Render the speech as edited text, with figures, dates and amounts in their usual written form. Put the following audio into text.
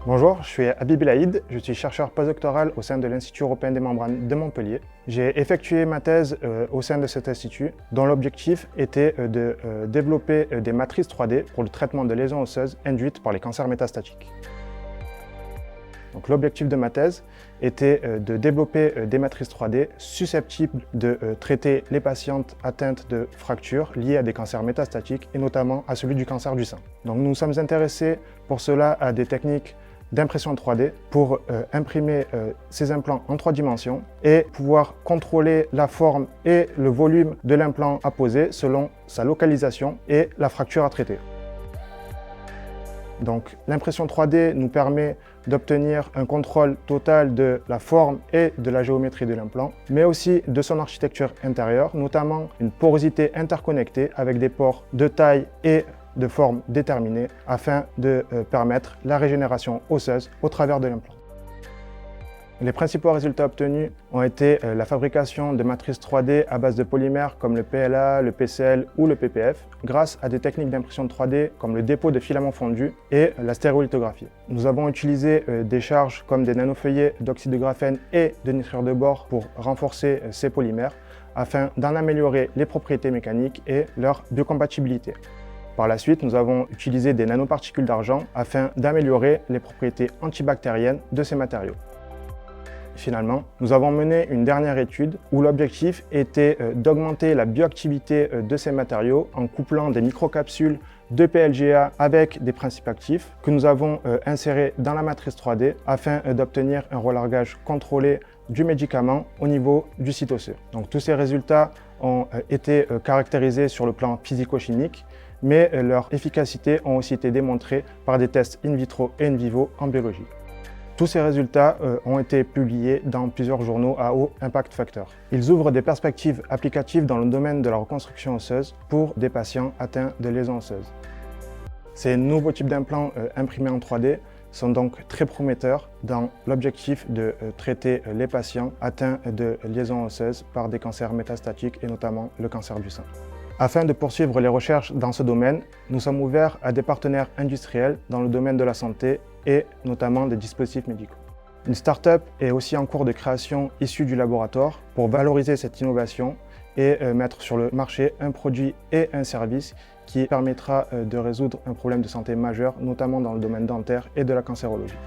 Bonjour, je suis Habib Elaïd, je suis chercheur postdoctoral au sein de l'Institut européen des membranes de Montpellier. J'ai effectué ma thèse au sein de cet institut, dont l'objectif était de développer des matrices 3D pour le traitement de lésions osseuses induites par les cancers métastatiques. L'objectif de ma thèse était de développer des matrices 3D susceptibles de traiter les patientes atteintes de fractures liées à des cancers métastatiques et notamment à celui du cancer du sein. Donc nous sommes intéressés pour cela à des techniques d'impression 3D pour imprimer ces implants en 3 dimensions et pouvoir contrôler la forme et le volume de l'implant à poser selon sa localisation et la fracture à traiter. Donc l'impression 3D nous permet d'obtenir un contrôle total de la forme et de la géométrie de l'implant, mais aussi de son architecture intérieure, notamment une porosité interconnectée avec des pores de taille et de forme déterminée afin de permettre la régénération osseuse au travers de l'implant. Les principaux résultats obtenus ont été la fabrication de matrices 3D à base de polymères comme le PLA, le PCL ou le PPF, grâce à des techniques d'impression 3D comme le dépôt de filaments fondus et la stéréolithographie. Nous avons utilisé des charges comme des nanofeuillets d'oxyde de graphène et de nitrure de bore pour renforcer ces polymères afin d'en améliorer les propriétés mécaniques et leur biocompatibilité. Par la suite, nous avons utilisé des nanoparticules d'argent afin d'améliorer les propriétés antibactériennes de ces matériaux. Finalement, nous avons mené une dernière étude où l'objectif était d'augmenter la bioactivité de ces matériaux en couplant des microcapsules de PLGA avec des principes actifs que nous avons insérés dans la matrice 3D afin d'obtenir un relargage contrôlé du médicament au niveau du site osseux. Donc tous ces résultats ont été caractérisés sur le plan physico-chimique, mais leur efficacité ont aussi été démontrés par des tests in vitro et in vivo en biologie. Tous ces résultats ont été publiés dans plusieurs journaux à haut impact factor. Ils ouvrent des perspectives applicatives dans le domaine de la reconstruction osseuse pour des patients atteints de lésions osseuses. Ces nouveaux types d'implants imprimés en 3D sont donc très prometteurs dans l'objectif de traiter les patients atteints de lésions osseuses par des cancers métastatiques et notamment le cancer du sein. Afin de poursuivre les recherches dans ce domaine, nous sommes ouverts à des partenaires industriels dans le domaine de la santé et notamment des dispositifs médicaux. Une start-up est aussi en cours de création issue du laboratoire pour valoriser cette innovation et mettre sur le marché un produit et un service qui permettra de résoudre un problème de santé majeur, notamment dans le domaine dentaire et de la cancérologie.